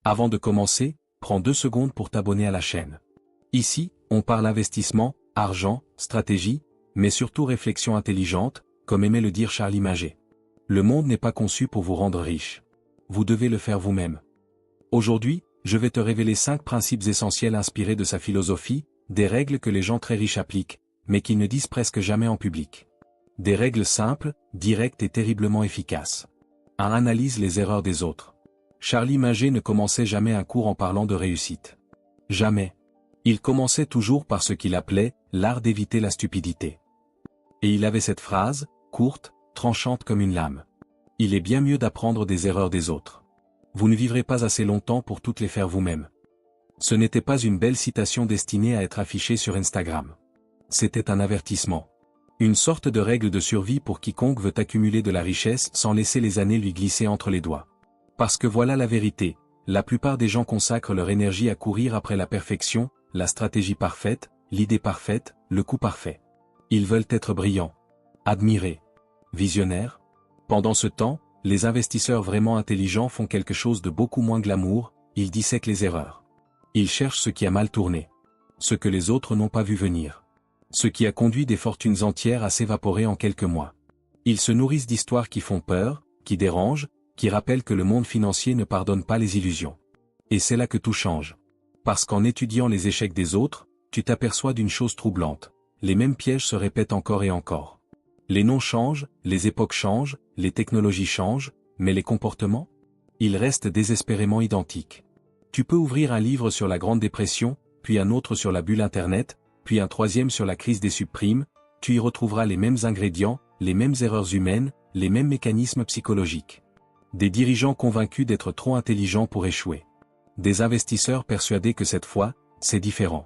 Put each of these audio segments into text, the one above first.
Avant de commencer, prends 2 secondes pour t'abonner à la chaîne. Ici, on parle investissement, argent, stratégie, mais surtout réflexion intelligente, comme aimait le dire Charlie Munger. Le monde n'est pas conçu pour vous rendre riche. Vous devez le faire vous-même. Aujourd'hui, je vais te révéler 5 principes essentiels inspirés de sa philosophie, des règles que les gens très riches appliquent, mais qu'ils ne disent presque jamais en public. Des règles simples, directes et terriblement efficaces. 1. Analyse les erreurs des autres. Charlie Munger ne commençait jamais un cours en parlant de réussite. Jamais. Il commençait toujours par ce qu'il appelait « l'art d'éviter la stupidité ». Et il avait cette phrase, courte, tranchante comme une lame. Il est bien mieux d'apprendre des erreurs des autres. Vous ne vivrez pas assez longtemps pour toutes les faire vous-même. Ce n'était pas une belle citation destinée à être affichée sur Instagram. C'était un avertissement. Une sorte de règle de survie pour quiconque veut accumuler de la richesse sans laisser les années lui glisser entre les doigts. Parce que voilà la vérité, la plupart des gens consacrent leur énergie à courir après la perfection, la stratégie parfaite, l'idée parfaite, le coup parfait. Ils veulent être brillants, admirés, visionnaires. Pendant ce temps, les investisseurs vraiment intelligents font quelque chose de beaucoup moins glamour, ils dissèquent les erreurs. Ils cherchent ce qui a mal tourné. Ce que les autres n'ont pas vu venir. Ce qui a conduit des fortunes entières à s'évaporer en quelques mois. Ils se nourrissent d'histoires qui font peur, qui dérangent, qui rappellent que le monde financier ne pardonne pas les illusions. Et c'est là que tout change. Parce qu'en étudiant les échecs des autres, tu t'aperçois d'une chose troublante. Les mêmes pièges se répètent encore et encore. Les noms changent, les époques changent, les technologies changent, mais les comportements? Ils restent désespérément identiques. Tu peux ouvrir un livre sur la Grande Dépression, puis un autre sur la bulle Internet, puis un troisième sur la crise des subprimes, tu y retrouveras les mêmes ingrédients, les mêmes erreurs humaines, les mêmes mécanismes psychologiques. Des dirigeants convaincus d'être trop intelligents pour échouer. Des investisseurs persuadés que cette fois, c'est différent.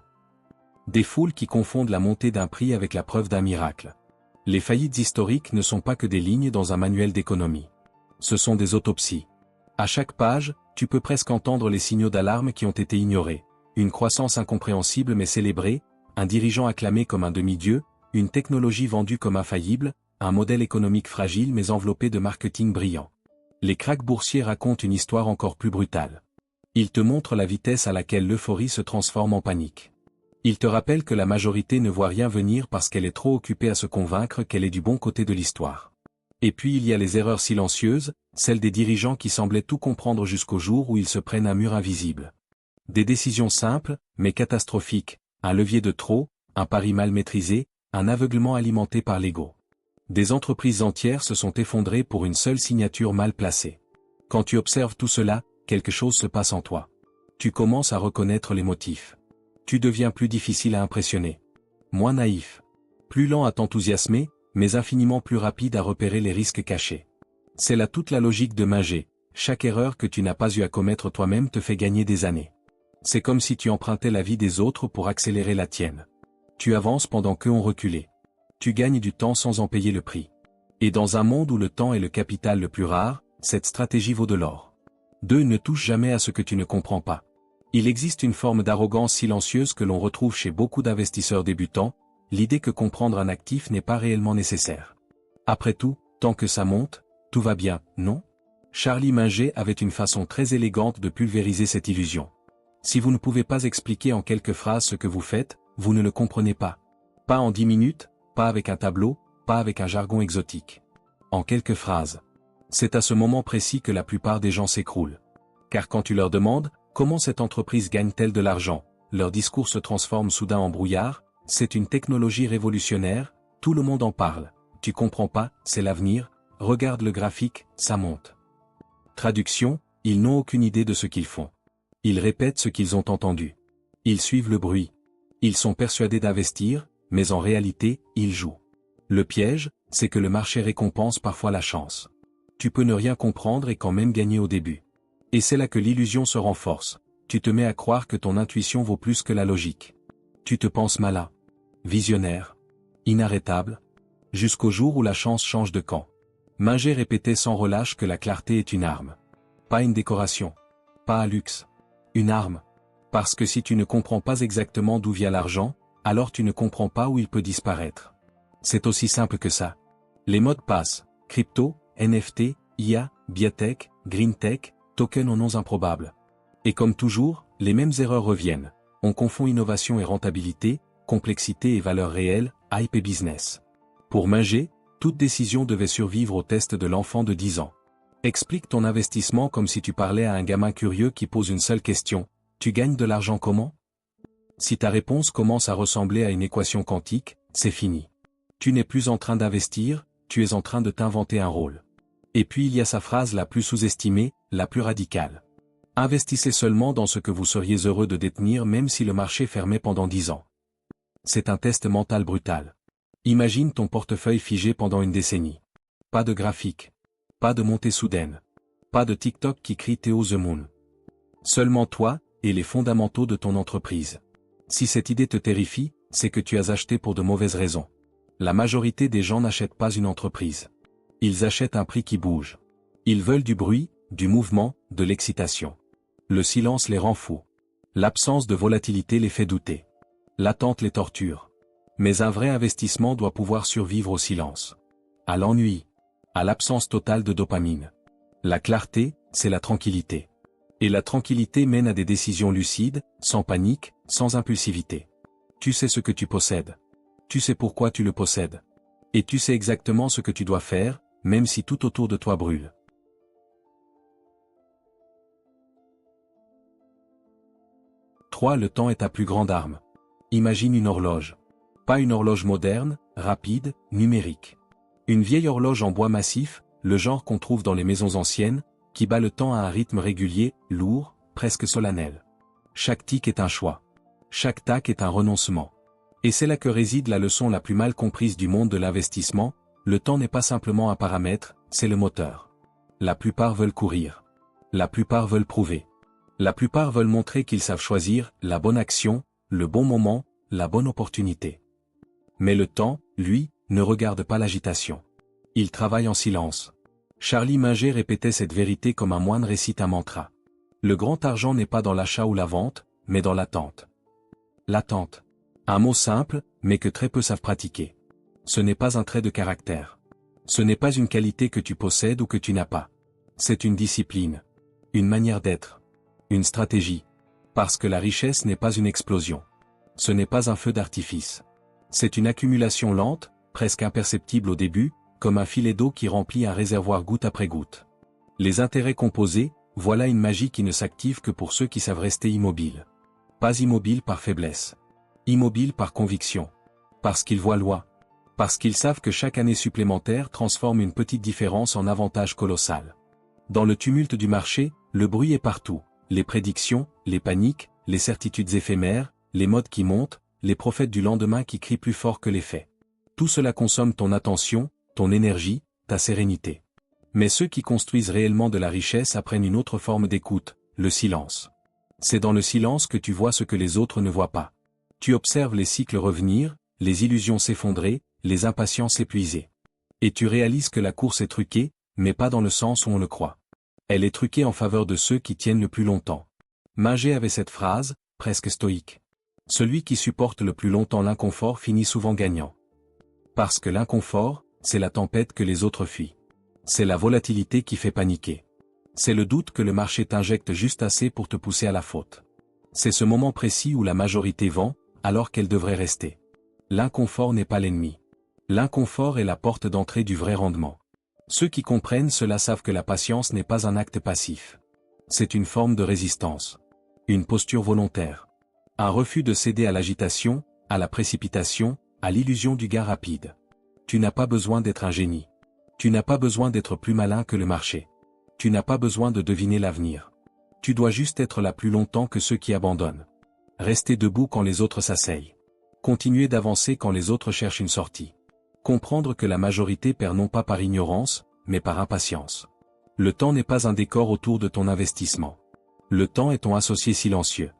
Des foules qui confondent la montée d'un prix avec la preuve d'un miracle. Les faillites historiques ne sont pas que des lignes dans un manuel d'économie. Ce sont des autopsies. À chaque page, tu peux presque entendre les signaux d'alarme qui ont été ignorés. Une croissance incompréhensible mais célébrée, un dirigeant acclamé comme un demi-dieu, une technologie vendue comme infaillible, un modèle économique fragile mais enveloppé de marketing brillant. Les cracks boursiers racontent une histoire encore plus brutale. Ils te montrent la vitesse à laquelle l'euphorie se transforme en panique. Ils te rappellent que la majorité ne voit rien venir parce qu'elle est trop occupée à se convaincre qu'elle est du bon côté de l'histoire. Et puis il y a les erreurs silencieuses, celles des dirigeants qui semblaient tout comprendre jusqu'au jour où ils se prennent un mur invisible. Des décisions simples, mais catastrophiques, un levier de trop, un pari mal maîtrisé, un aveuglement alimenté par l'ego. Des entreprises entières se sont effondrées pour une seule signature mal placée. Quand tu observes tout cela, quelque chose se passe en toi. Tu commences à reconnaître les motifs. Tu deviens plus difficile à impressionner. Moins naïf. Plus lent à t'enthousiasmer, mais infiniment plus rapide à repérer les risques cachés. C'est là toute la logique de Munger. Chaque erreur que tu n'as pas eu à commettre toi-même te fait gagner des années. C'est comme si tu empruntais la vie des autres pour accélérer la tienne. Tu avances pendant qu'eux ont reculé. Tu gagnes du temps sans en payer le prix. Et dans un monde où le temps est le capital le plus rare, cette stratégie vaut de l'or. 2. Ne touche jamais à ce que tu ne comprends pas. Il existe une forme d'arrogance silencieuse que l'on retrouve chez beaucoup d'investisseurs débutants, l'idée que comprendre un actif n'est pas réellement nécessaire. Après tout, tant que ça monte, tout va bien, non? Charlie Munger avait une façon très élégante de pulvériser cette illusion. Si vous ne pouvez pas expliquer en quelques phrases ce que vous faites, vous ne le comprenez pas. Pas en 10 minutes, pas avec un tableau, pas avec un jargon exotique. En quelques phrases. C'est à ce moment précis que la plupart des gens s'écroulent. Car quand tu leur demandes, comment cette entreprise gagne-t-elle de l'argent, leur discours se transforme soudain en brouillard, c'est une technologie révolutionnaire, tout le monde en parle, tu comprends pas, c'est l'avenir, regarde le graphique, ça monte. Traduction, ils n'ont aucune idée de ce qu'ils font. Ils répètent ce qu'ils ont entendu. Ils suivent le bruit. Ils sont persuadés d'investir, mais en réalité, ils jouent. Le piège, c'est que le marché récompense parfois la chance. Tu peux ne rien comprendre et quand même gagner au début. Et c'est là que l'illusion se renforce. Tu te mets à croire que ton intuition vaut plus que la logique. Tu te penses malin, visionnaire, inarrêtable, jusqu'au jour où la chance change de camp. Munger répétait sans relâche que la clarté est une arme. Pas une décoration. Pas un luxe. Une arme. Parce que si tu ne comprends pas exactement d'où vient l'argent, alors tu ne comprends pas où il peut disparaître. C'est aussi simple que ça. Les modes passent. Crypto, NFT, IA, biotech, green tech, token aux noms improbables. Et comme toujours, les mêmes erreurs reviennent. On confond innovation et rentabilité, complexité et valeur réelle, hype et business. Pour Minger, toute décision devait survivre au test de l'enfant de 10 ans. Explique ton investissement comme si tu parlais à un gamin curieux qui pose une seule question. Tu gagnes de l'argent comment? Si ta réponse commence à ressembler à une équation quantique, c'est fini. Tu n'es plus en train d'investir, tu es en train de t'inventer un rôle. Et puis il y a sa phrase la plus sous-estimée, la plus radicale. Investissez seulement dans ce que vous seriez heureux de détenir même si le marché fermait pendant 10 ans. C'est un test mental brutal. Imagine ton portefeuille figé pendant une décennie. Pas de graphique. Pas de montée soudaine. Pas de TikTok qui crie Theo the Moon. Seulement toi, et les fondamentaux de ton entreprise. Si cette idée te terrifie, c'est que tu as acheté pour de mauvaises raisons. La majorité des gens n'achètent pas une entreprise. Ils achètent un prix qui bouge. Ils veulent du bruit, du mouvement, de l'excitation. Le silence les rend fous. L'absence de volatilité les fait douter. L'attente les torture. Mais un vrai investissement doit pouvoir survivre au silence. À l'ennui. À l'absence totale de dopamine. La clarté, c'est la tranquillité. Et la tranquillité mène à des décisions lucides, sans panique, sans impulsivité. Tu sais ce que tu possèdes. Tu sais pourquoi tu le possèdes. Et tu sais exactement ce que tu dois faire, même si tout autour de toi brûle. 3. Le temps est ta plus grande arme. Imagine une horloge. Pas une horloge moderne, rapide, numérique. Une vieille horloge en bois massif, le genre qu'on trouve dans les maisons anciennes, qui bat le temps à un rythme régulier, lourd, presque solennel. Chaque tic est un choix. Chaque tac est un renoncement. Et c'est là que réside la leçon la plus mal comprise du monde de l'investissement, le temps n'est pas simplement un paramètre, c'est le moteur. La plupart veulent courir. La plupart veulent prouver. La plupart veulent montrer qu'ils savent choisir la bonne action, le bon moment, la bonne opportunité. Mais le temps, lui, ne regarde pas l'agitation. Il travaille en silence. Charlie Munger répétait cette vérité comme un moine récite un mantra. Le grand argent n'est pas dans l'achat ou la vente, mais dans l'attente. L'attente. Un mot simple, mais que très peu savent pratiquer. Ce n'est pas un trait de caractère. Ce n'est pas une qualité que tu possèdes ou que tu n'as pas. C'est une discipline. Une manière d'être. Une stratégie. Parce que la richesse n'est pas une explosion. Ce n'est pas un feu d'artifice. C'est une accumulation lente, presque imperceptible au début, comme un filet d'eau qui remplit un réservoir goutte après goutte. Les intérêts composés, voilà une magie qui ne s'active que pour ceux qui savent rester immobiles. Pas immobiles par faiblesse. Immobiles par conviction. Parce qu'ils voient loin. Parce qu'ils savent que chaque année supplémentaire transforme une petite différence en avantage colossal. Dans le tumulte du marché, le bruit est partout. Les prédictions, les paniques, les certitudes éphémères, les modes qui montent, les prophètes du lendemain qui crient plus fort que les faits. Tout cela consomme ton attention, ton énergie, ta sérénité. Mais ceux qui construisent réellement de la richesse apprennent une autre forme d'écoute, le silence. C'est dans le silence que tu vois ce que les autres ne voient pas. Tu observes les cycles revenir, les illusions s'effondrer, les impatiences s'épuiser. Et tu réalises que la course est truquée, mais pas dans le sens où on le croit. Elle est truquée en faveur de ceux qui tiennent le plus longtemps. Munger avait cette phrase, presque stoïque. Celui qui supporte le plus longtemps l'inconfort finit souvent gagnant. Parce que l'inconfort, c'est la tempête que les autres fuient. C'est la volatilité qui fait paniquer. C'est le doute que le marché t'injecte juste assez pour te pousser à la faute. C'est ce moment précis où la majorité vend, alors qu'elle devrait rester. L'inconfort n'est pas l'ennemi. L'inconfort est la porte d'entrée du vrai rendement. Ceux qui comprennent cela savent que la patience n'est pas un acte passif. C'est une forme de résistance. Une posture volontaire. Un refus de céder à l'agitation, à la précipitation, à l'illusion du gain rapide. Tu n'as pas besoin d'être un génie. Tu n'as pas besoin d'être plus malin que le marché. Tu n'as pas besoin de deviner l'avenir. Tu dois juste être là plus longtemps que ceux qui abandonnent. Rester debout quand les autres s'asseyent. Continuer d'avancer quand les autres cherchent une sortie. Comprendre que la majorité perd non pas par ignorance, mais par impatience. Le temps n'est pas un décor autour de ton investissement. Le temps est ton associé silencieux.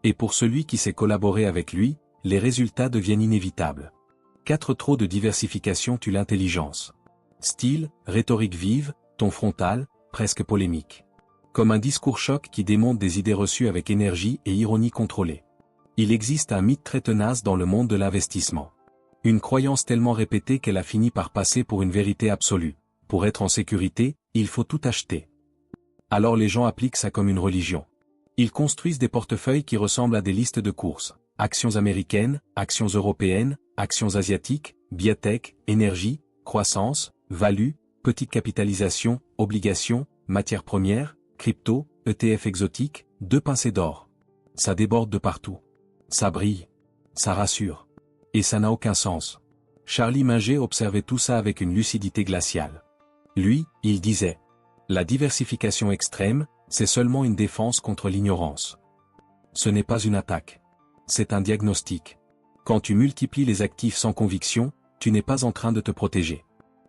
Et pour celui qui sait collaborer avec lui, les résultats deviennent inévitables. 4. Trop de diversification tue l'intelligence. Style, rhétorique vive, ton frontal, presque polémique. Comme un discours choc qui démonte des idées reçues avec énergie et ironie contrôlée. Il existe un mythe très tenace dans le monde de l'investissement. Une croyance tellement répétée qu'elle a fini par passer pour une vérité absolue. Pour être en sécurité, il faut tout acheter. Alors les gens appliquent ça comme une religion. Ils construisent des portefeuilles qui ressemblent à des listes de courses. Actions américaines, actions européennes, actions asiatiques, biotech, énergie, croissance, value, petite capitalisation, obligations, matières premières, crypto, ETF exotiques, 2 pincées d'or. Ça déborde de partout. Ça brille. Ça rassure. Et ça n'a aucun sens. Charlie Munger observait tout ça avec une lucidité glaciale. Lui, il disait: la diversification extrême, c'est seulement une défense contre l'ignorance. Ce n'est pas une attaque. C'est un diagnostic. Quand tu multiplies les actifs sans conviction, tu n'es pas en train de te protéger.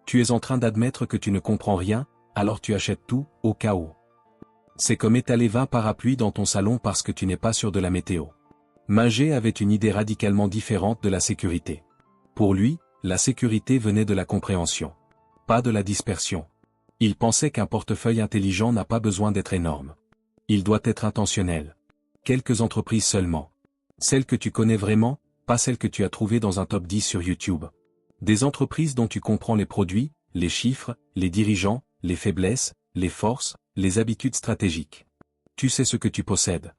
Tu es en train d'admettre que tu ne comprends rien, alors tu achètes tout, au cas où. C'est comme étaler 20 parapluies dans ton salon parce que tu n'es pas sûr de la météo. Munger avait une idée radicalement différente de la sécurité. Pour lui, la sécurité venait de la compréhension. Pas de la dispersion. Il pensait qu'un portefeuille intelligent n'a pas besoin d'être énorme. Il doit être intentionnel. Quelques entreprises seulement. Celles que tu connais vraiment, pas celles que tu as trouvées dans un top 10 sur YouTube. Des entreprises dont tu comprends les produits, les chiffres, les dirigeants, les faiblesses, les forces, les habitudes stratégiques. Tu sais ce que tu possèdes.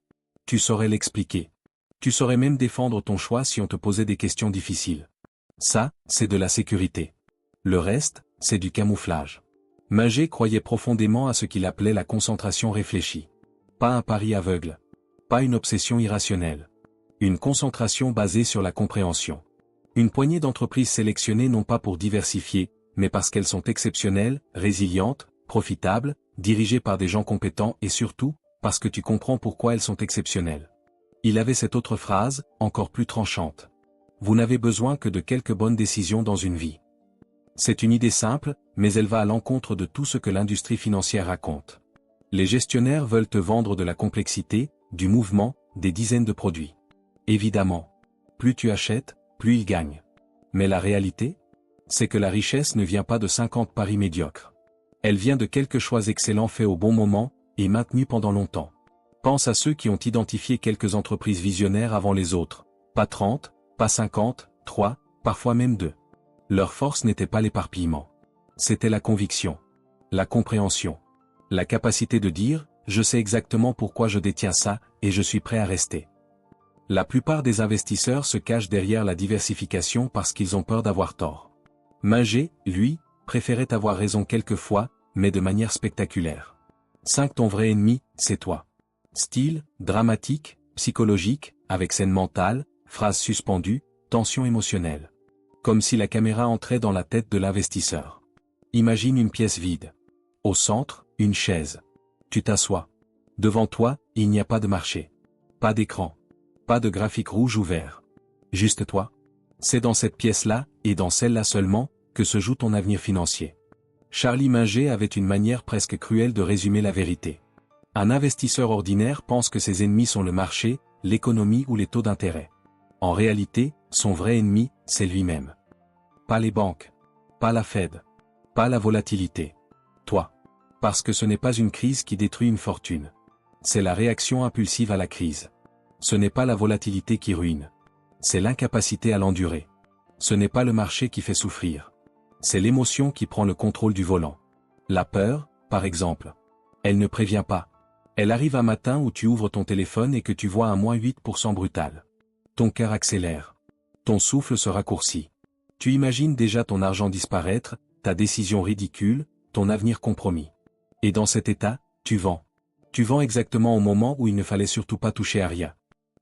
Tu saurais l'expliquer. Tu saurais même défendre ton choix si on te posait des questions difficiles. Ça, c'est de la sécurité. Le reste, c'est du camouflage. Munger croyait profondément à ce qu'il appelait la concentration réfléchie. Pas un pari aveugle. Pas une obsession irrationnelle. Une concentration basée sur la compréhension. Une poignée d'entreprises sélectionnées non pas pour diversifier, mais parce qu'elles sont exceptionnelles, résilientes, profitables, dirigées par des gens compétents et surtout, parce que tu comprends pourquoi elles sont exceptionnelles. Il avait cette autre phrase, encore plus tranchante. Vous n'avez besoin que de quelques bonnes décisions dans une vie. C'est une idée simple, mais elle va à l'encontre de tout ce que l'industrie financière raconte. Les gestionnaires veulent te vendre de la complexité, du mouvement, des dizaines de produits. Évidemment. Plus tu achètes, plus ils gagnent. Mais la réalité? C'est que la richesse ne vient pas de 50 paris médiocres. Elle vient de quelques choix excellents faits au bon moment, et maintenus pendant longtemps. Pense à ceux qui ont identifié quelques entreprises visionnaires avant les autres. Pas 30, pas 50, 3, parfois même 2. Leur force n'était pas l'éparpillement. C'était la conviction. La compréhension. La capacité de dire, je sais exactement pourquoi je détiens ça, et je suis prêt à rester. La plupart des investisseurs se cachent derrière la diversification parce qu'ils ont peur d'avoir tort. Munger, lui, préférait avoir raison quelquefois, mais de manière spectaculaire. 5. Ton vrai ennemi, c'est toi. Style, dramatique, psychologique, avec scène mentale, phrases suspendues, tension émotionnelle. Comme si la caméra entrait dans la tête de l'investisseur. Imagine une pièce vide. Au centre, une chaise. Tu t'assois. Devant toi, il n'y a pas de marché. Pas d'écran. Pas de graphique rouge ou vert. Juste toi. C'est dans cette pièce-là, et dans celle-là seulement, que se joue ton avenir financier. Charlie Munger avait une manière presque cruelle de résumer la vérité. Un investisseur ordinaire pense que ses ennemis sont le marché, l'économie ou les taux d'intérêt. En réalité, son vrai ennemi, c'est lui-même. Pas les banques. Pas la Fed. Pas la volatilité. Toi. Parce que ce n'est pas une crise qui détruit une fortune. C'est la réaction impulsive à la crise. Ce n'est pas la volatilité qui ruine. C'est l'incapacité à l'endurer. Ce n'est pas le marché qui fait souffrir. C'est l'émotion qui prend le contrôle du volant. La peur, par exemple. Elle ne prévient pas. Elle arrive un matin où tu ouvres ton téléphone et que tu vois un -8% brutal. Ton cœur accélère. Ton souffle se raccourcit. Tu imagines déjà ton argent disparaître, ta décision ridicule, ton avenir compromis. Et dans cet état, tu vends. Tu vends exactement au moment où il ne fallait surtout pas toucher à rien.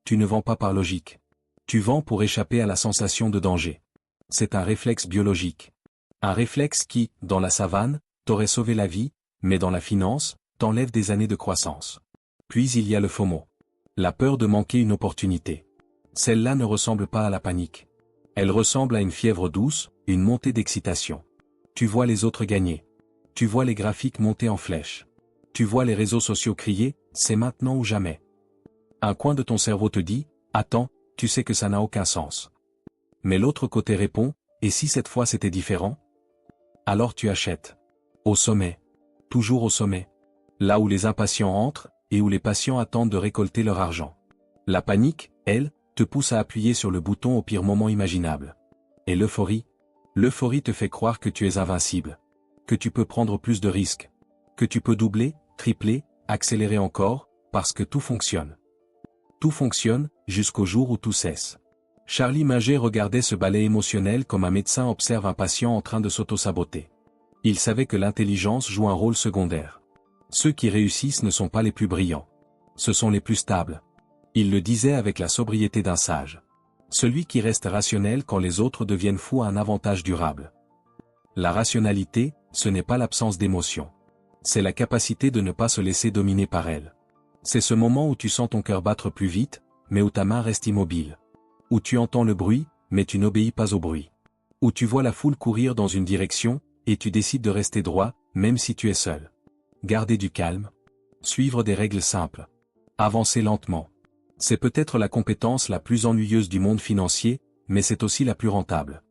Tu ne vends pas par logique. Tu vends pour échapper à la sensation de danger. C'est un réflexe biologique. Un réflexe qui, dans la savane, t'aurait sauvé la vie, mais dans la finance, t'enlève des années de croissance. Puis il y a le FOMO. La peur de manquer une opportunité. Celle-là ne ressemble pas à la panique. Elle ressemble à une fièvre douce, une montée d'excitation. Tu vois les autres gagner. Tu vois les graphiques monter en flèche. Tu vois les réseaux sociaux crier, c'est maintenant ou jamais. Un coin de ton cerveau te dit, attends, tu sais que ça n'a aucun sens. Mais l'autre côté répond, et si cette fois c'était différent? Alors tu achètes. Au sommet. Toujours au sommet. Là où les impatients entrent, et où les patients attendent de récolter leur argent. La panique, elle, te pousse à appuyer sur le bouton au pire moment imaginable. Et l'euphorie? L'euphorie te fait croire que tu es invincible. Que tu peux prendre plus de risques. Que tu peux doubler, tripler, accélérer encore, parce que tout fonctionne. Tout fonctionne, jusqu'au jour où tout cesse. Charlie Munger regardait ce ballet émotionnel comme un médecin observe un patient en train de s'auto-saboter. Il savait que l'intelligence joue un rôle secondaire. Ceux qui réussissent ne sont pas les plus brillants. Ce sont les plus stables. Il le disait avec la sobriété d'un sage. Celui qui reste rationnel quand les autres deviennent fous a un avantage durable. La rationalité, ce n'est pas l'absence d'émotion. C'est la capacité de ne pas se laisser dominer par elle. C'est ce moment où tu sens ton cœur battre plus vite, mais où ta main reste immobile. Où tu entends le bruit, mais tu n'obéis pas au bruit. Où tu vois la foule courir dans une direction, et tu décides de rester droit, même si tu es seul. Garder du calme. Suivre des règles simples. Avancer lentement. C'est peut-être la compétence la plus ennuyeuse du monde financier, mais c'est aussi la plus rentable.